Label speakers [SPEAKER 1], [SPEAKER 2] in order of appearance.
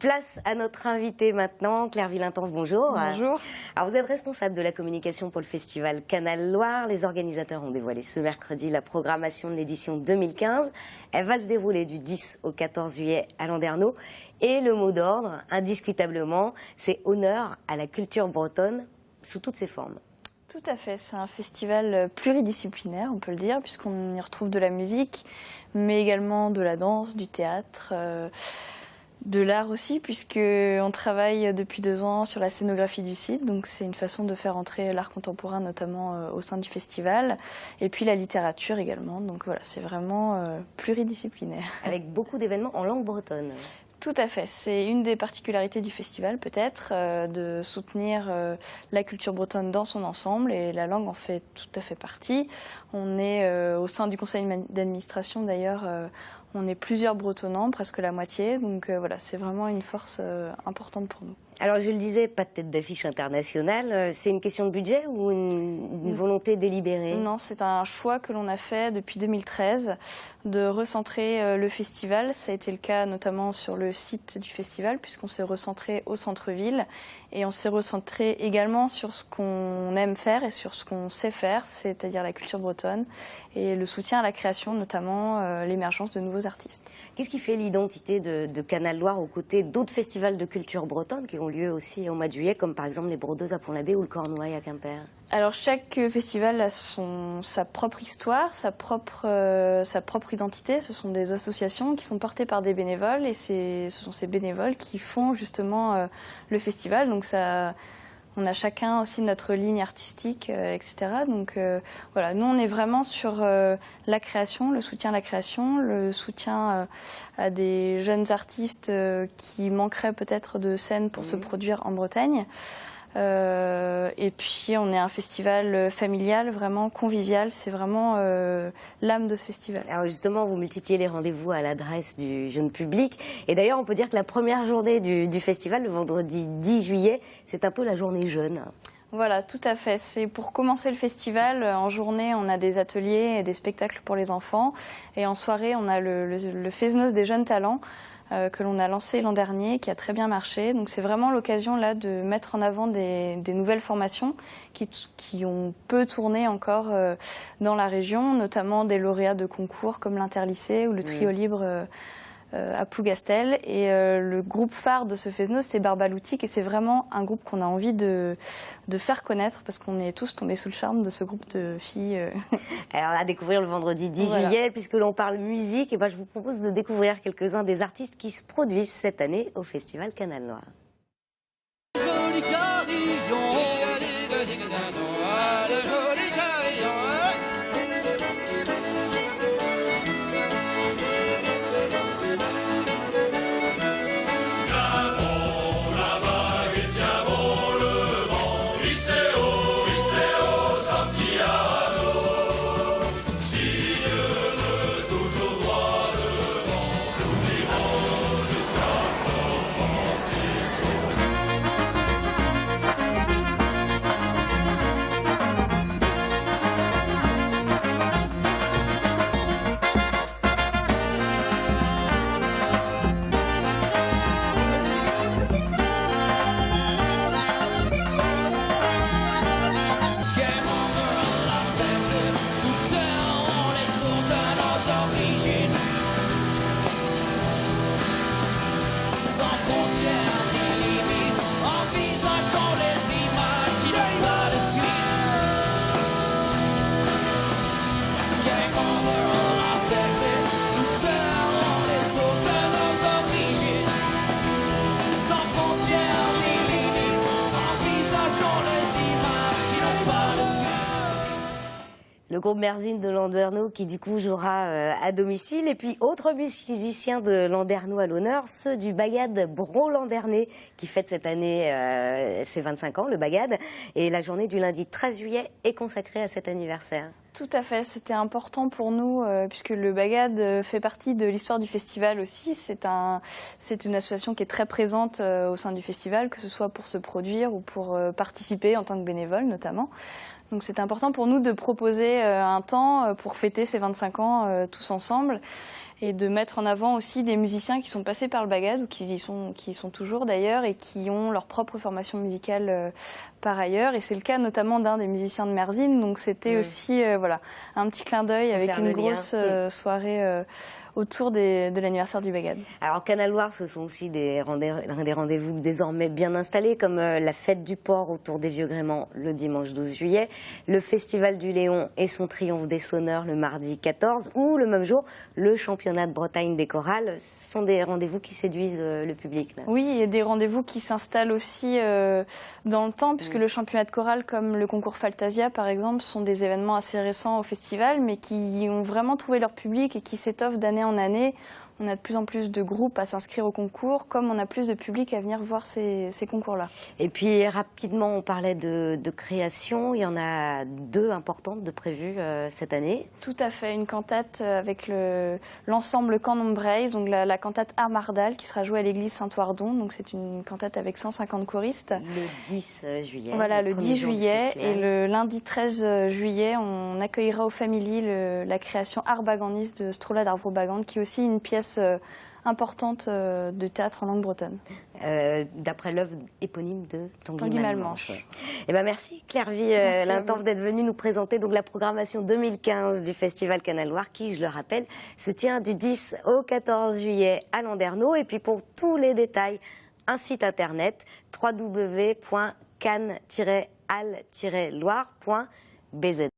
[SPEAKER 1] Place à notre invitée maintenant, Claire Villintanf, bonjour.
[SPEAKER 2] Bonjour.
[SPEAKER 1] Alors vous êtes responsable de la communication pour le festival Canal Loire. Les organisateurs ont dévoilé ce mercredi la programmation de l'édition 2015. Elle va se dérouler du 10 au 14 juillet à Landerneau. Et le mot d'ordre, indiscutablement, c'est honneur à la culture bretonne sous toutes ses formes.
[SPEAKER 2] Tout à fait, c'est un festival pluridisciplinaire, on peut le dire, puisqu'on y retrouve de la musique, mais également de la danse, du théâtre, de l'art aussi, puisqu'on travaille depuis 2 ans sur la scénographie du site, donc c'est une façon de faire entrer l'art contemporain notamment au sein du festival, et puis la littérature également, donc voilà, c'est vraiment pluridisciplinaire.
[SPEAKER 1] Avec beaucoup d'événements en langue bretonne.
[SPEAKER 2] Tout à fait, c'est une des particularités du festival peut-être, de soutenir la culture bretonne dans son ensemble, et la langue en fait tout à fait partie. On est au sein du conseil d'administration d'ailleurs, on est plusieurs bretonnants, presque la moitié, donc voilà, c'est vraiment une force importante pour nous.
[SPEAKER 1] Alors je le disais, pas de tête d'affiche internationale, c'est une question de budget ou une volonté délibérée?
[SPEAKER 2] Non, c'est un choix que l'on a fait depuis 2013 de recentrer le festival. Ça a été le cas notamment sur le site du festival puisqu'on s'est recentré au centre-ville et on s'est recentré également sur ce qu'on aime faire et sur ce qu'on sait faire, c'est-à-dire la culture bretonne et le soutien à la création, notamment l'émergence de nouveaux artistes.
[SPEAKER 1] Qu'est-ce qui fait l'identité de Canal Loire aux côtés d'autres festivals de culture bretonne qui ont lieu aussi au mois de juillet, comme par exemple les Brodeuses à Pont-l'Abbé ou le Cornouaille à Quimper?
[SPEAKER 2] Alors chaque festival a sa propre histoire, sa propre identité. Ce sont des associations qui sont portées par des bénévoles et ce sont ces bénévoles qui font justement le festival. Donc on a chacun aussi notre ligne artistique, etc. Donc voilà, nous on est vraiment sur la création, le soutien à la création, le soutien à des jeunes artistes qui manqueraient peut-être de scène pour se produire en Bretagne. Et puis on est un festival familial, vraiment convivial, c'est vraiment l'âme de ce festival.
[SPEAKER 1] Alors justement, vous multipliez les rendez-vous à l'adresse du jeune public. Et d'ailleurs, on peut dire que la première journée du festival, le vendredi 10 juillet, c'est un peu la journée jeune.
[SPEAKER 2] Voilà, tout à fait. C'est pour commencer le festival. En journée, on a des ateliers et des spectacles pour les enfants. Et en soirée, on a le Fesnos des jeunes talents que l'on a lancé l'an dernier, qui a très bien marché. Donc c'est vraiment l'occasion là de mettre en avant des nouvelles formations qui ont peu tourné encore dans la région, notamment des lauréats de concours comme l'Interlycée ou le Trio Libre à Plougastel. Et le groupe phare de ce Fesnos, c'est Barbaloutique, et c'est vraiment un groupe qu'on a envie de faire connaître parce qu'on est tous tombés sous le charme de ce groupe de filles.
[SPEAKER 1] Alors à découvrir le vendredi 10 juillet, puisque l'on parle musique, et ben, je vous propose de découvrir quelques-uns des artistes qui se produisent cette année au Festival Canal Loire.
[SPEAKER 3] Joli carillon, le joli carillon.
[SPEAKER 1] Le groupe Merzine de Landerneau qui du coup jouera à domicile. Et puis autres musiciens de Landerneau à l'honneur, ceux du Bagad Bro-Landernais qui fête cette année ses 25 ans, le Bagad. Et la journée du lundi 13 juillet est consacrée à cet anniversaire.
[SPEAKER 2] Tout à fait, c'était important pour nous puisque le Bagad fait partie de l'histoire du festival aussi. C'est une association qui est très présente au sein du festival, que ce soit pour se produire ou pour participer en tant que bénévole notamment. Donc c'était important pour nous de proposer un temps pour fêter ces 25 ans tous ensemble et de mettre en avant aussi des musiciens qui sont passés par le Bagad ou qui y sont toujours d'ailleurs et qui ont leur propre formation musicale par ailleurs. Et c'est le cas notamment d'un des musiciens de Merzine. Donc c'était aussi voilà, un petit clin d'œil avec une grosse soirée autour de l'anniversaire du Bagad.
[SPEAKER 1] Alors Canal Loire, ce sont aussi des rendez-vous désormais bien installés, comme la fête du port autour des Vieux Gréments le dimanche 12 juillet, le Festival du Léon et son triomphe des sonneurs le mardi 14, ou le même jour, le championnat de Bretagne des chorales. Ce sont des rendez-vous qui séduisent le public. Là.
[SPEAKER 2] Oui, et des rendez-vous qui s'installent aussi dans le temps, puisque le championnat de chorale, comme le concours Faltasia par exemple, sont des événements assez récents au festival, mais qui ont vraiment trouvé leur public et qui s'étoffent d'année en année. On a de plus en plus de groupes à s'inscrire au concours, comme on a plus de public à venir voir ces concours-là.
[SPEAKER 1] Et puis rapidement, on parlait de création. Il y en a 2 importantes de prévues cette année.
[SPEAKER 2] Tout à fait, une cantate avec l'ensemble Canon Braise, donc la cantate Armardal qui sera jouée à l'église Saint-Oardon. Donc c'est une cantate avec 150 choristes.
[SPEAKER 1] Le 10 juillet.
[SPEAKER 2] Voilà, le 10 juillet. Et le lundi 13 juillet, on accueillera au Family la création Arbaganis de Strola d'Arvrobagand, qui est aussi une pièce importante de théâtre en langue bretonne.
[SPEAKER 1] D'après l'œuvre éponyme de Tanguy
[SPEAKER 2] Malmanche.
[SPEAKER 1] Eh ben merci Claire-Vie Lintorf d'être venue nous présenter donc la programmation 2015 du Festival Canal Loire qui, je le rappelle, se tient du 10 au 14 juillet à Landerneau. Et puis pour tous les détails, un site internet www.can-al-loire.bz.